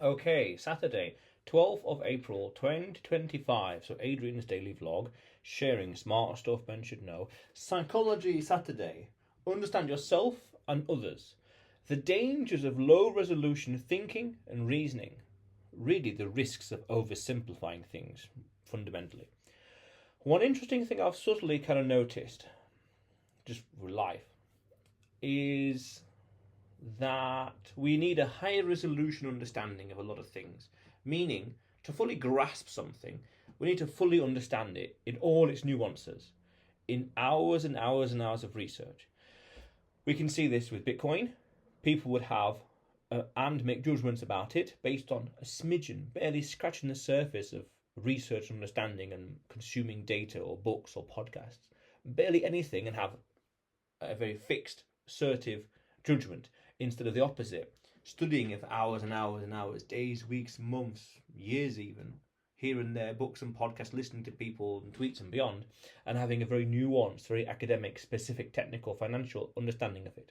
Okay, Saturday, 12th of April 2025. So, Adrian's daily vlog, sharing smart stuff men should know. Psychology Saturday. Understand yourself and others. The dangers of low resolution thinking and reasoning. Really, the risks of oversimplifying things, fundamentally. One interesting thing I've subtly kind of noticed, just with life, is that we need a higher resolution understanding of a lot of things. Meaning, to fully grasp something, we need to fully understand it in all its nuances, in hours and hours and hours of research. We can see this with Bitcoin. People would have and make judgments about it based on a smidgen, barely scratching the surface of research and understanding and consuming data or books or podcasts. Barely anything, and have a very fixed, assertive judgment instead of the opposite. Studying it for hours and hours and hours, days, weeks, months, years even, here and there, books and podcasts, listening to people and tweets and beyond, and having a very nuanced, very academic, specific, technical, financial understanding of it.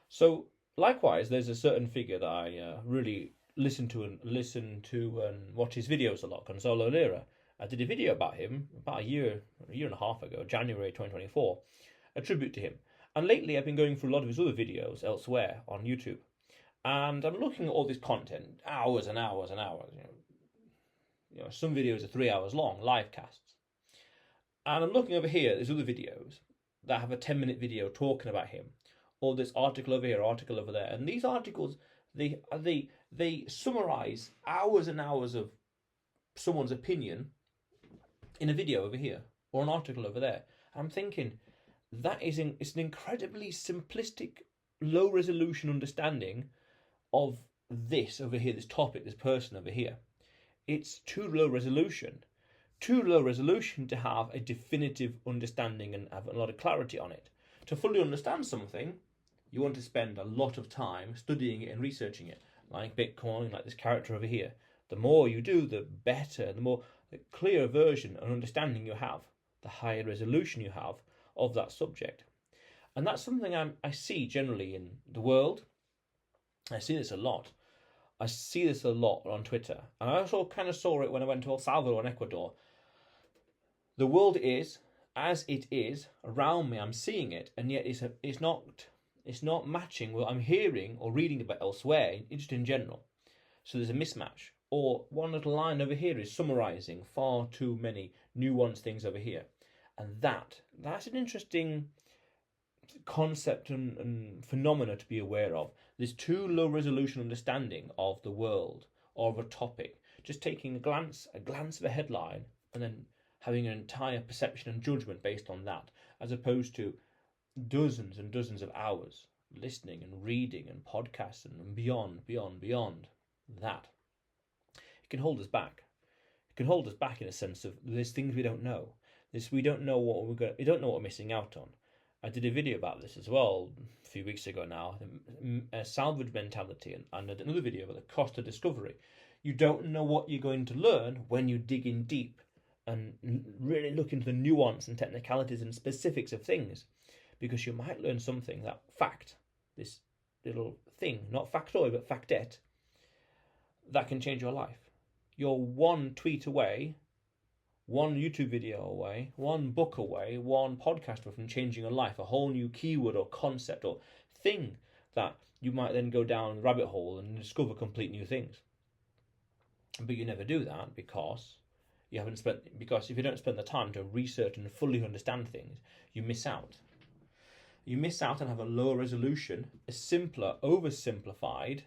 So, likewise, there's a certain figure that I really listen to and watch his videos a lot, Gonzalo Lira. I did a video about him about a year and a half ago, January 2024, a tribute to him. And lately, I've been going through a lot of his other videos elsewhere on YouTube, and I'm looking at all this content, hours and hours and hours. Some videos are 3 hours long, live casts, and I'm looking over here. There's other videos that have a 10-minute video talking about him, or this article over here, article over there, and these articles they summarize hours and hours of someone's opinion in a video over here or an article over there. I'm thinking it's an incredibly simplistic, low resolution understanding of this over here, this topic, this person over here. It's too low resolution to have a definitive understanding and have a lot of clarity on it. To fully understand something, you want to spend a lot of time studying it and researching it, like Bitcoin, like this character over here. The more you do, the better, the clearer version and understanding you have, the higher resolution you have of that subject. And that's something I see generally in the world. I see this a lot. I see this a lot on Twitter. And I also kind of saw it when I went to El Salvador and Ecuador. The world is as it is around me. I'm seeing it, and yet it's not matching what I'm hearing or reading about elsewhere, just in general. So there's a mismatch. Or one little line over here is summarizing far too many nuanced things over here. And that's an interesting concept and phenomena to be aware of. There's too low resolution understanding of the world or of a topic. Just taking a glance of a headline, and then having an entire perception and judgment based on that, as opposed to dozens and dozens of hours listening and reading and podcasts and beyond that. It can hold us back. It can hold us back in a sense of there's things we don't know. We don't know what we don't know what we're missing out on. I did a video about this as well a few weeks ago now, salvage mentality, and another video about the cost of discovery. You don't know what you're going to learn when you dig in deep and really look into the nuance and technicalities and specifics of things, because you might learn something, that fact, this little thing, not factoid but factet, that can change your life. You're one tweet away, one YouTube video away, one book away, one podcast away from changing your life, a whole new keyword or concept or thing that you might then go down the rabbit hole and discover complete new things. But you never do that because if you don't spend the time to research and fully understand things, you miss out. You miss out and have a lower resolution, a simpler, oversimplified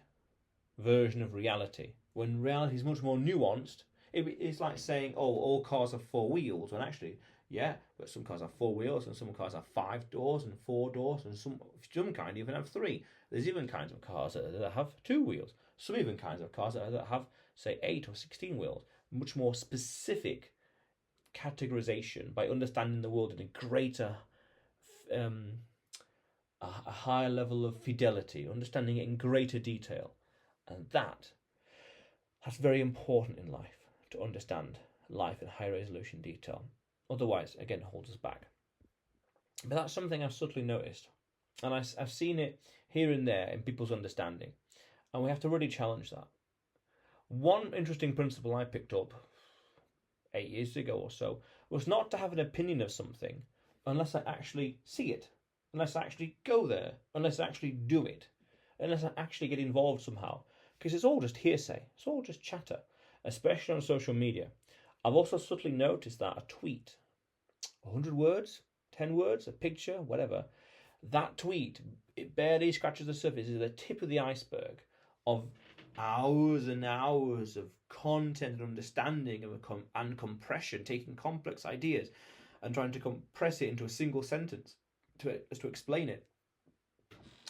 version of reality, when reality is much more nuanced. It's like saying, oh, all cars have four wheels, when actually, yeah, but some cars have four wheels, and some cars have 5 doors and 4 doors, and some kind even have 3. There's even kinds of cars that have 2 wheels. Some even kinds of cars that have, say, 8 or 16 wheels. Much more specific categorization by understanding the world in a greater, a higher level of fidelity, understanding it in greater detail. And that's very important in life, to understand life in high resolution detail. Otherwise, again, it holds us back. But that's something I've subtly noticed. And I've seen it here and there in people's understanding. And we have to really challenge that. One interesting principle I picked up 8 years ago or so was not to have an opinion of something unless I actually see it, unless I actually go there, unless I actually do it, unless I actually get involved somehow. Because it's all just hearsay, it's all just chatter, especially on social media. I've also subtly noticed that a tweet, 100 words, 10 words, a picture, whatever, that tweet, it barely scratches the surface. It's the tip of the iceberg of hours and hours of content and understanding and compression, taking complex ideas and trying to compress it into a single sentence to explain it.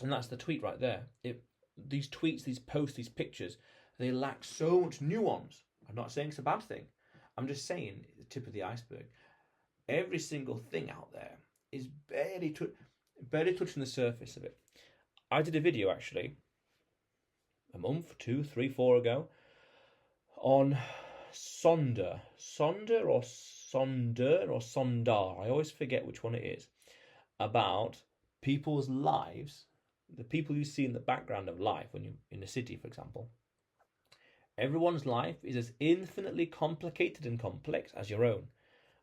And that's the tweet right there. These tweets, these posts, these pictures, they lack so much nuance. I'm not saying it's a bad thing. I'm just saying the tip of the iceberg. Every single thing out there is barely touching the surface of it. I did a video actually a month, 2, 3, 4 ago on Sonder or Sondar. I always forget which one it is. About people's lives, the people you see in the background of life when you're in a city, for example. Everyone's life is as infinitely complicated and complex as your own.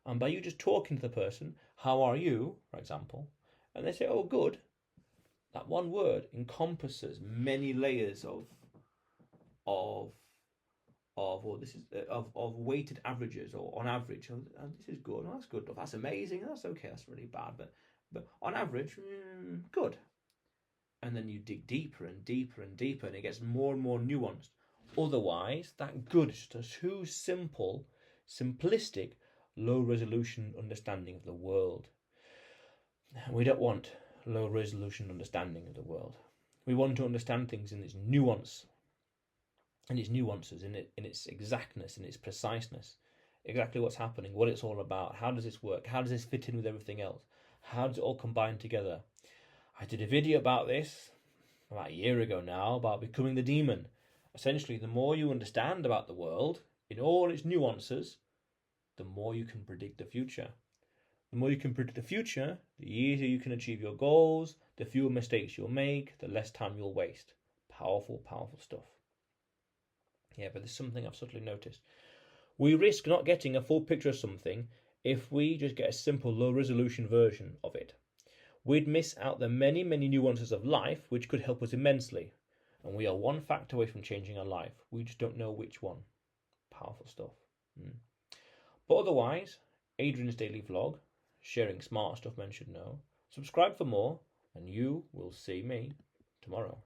And by you just talking to the person, how are you, for example, and they say, oh, good, that one word encompasses many layers of weighted averages, or on average, oh, this is good, oh, that's good, that's amazing, that's okay, that's really bad, but on average, good. And then you dig deeper and deeper and deeper, and it gets more and more nuanced. Otherwise, that good is just a too simplistic, low-resolution understanding of the world. We don't want low-resolution understanding of the world. We want to understand things in its nuance, in its nuances, in its exactness, in its preciseness. Exactly what's happening, what it's all about, how does this work, how does this fit in with everything else, how does it all combine together. I did a video about this about a year ago now, about becoming the demon. Essentially, the more you understand about the world in all its nuances, the more you can predict the future. The more you can predict the future, the easier you can achieve your goals, the fewer mistakes you'll make, the less time you'll waste. Powerful, powerful stuff. Yeah, but there's something I've subtly noticed. We risk not getting a full picture of something if we just get a simple low-resolution version of it. We'd miss out the many, many nuances of life which could help us immensely. And we are one fact away from changing our life. We just don't know which one. Powerful stuff. But otherwise, Adrian's daily vlog, sharing smart stuff men should know. Subscribe for more, and you will see me tomorrow.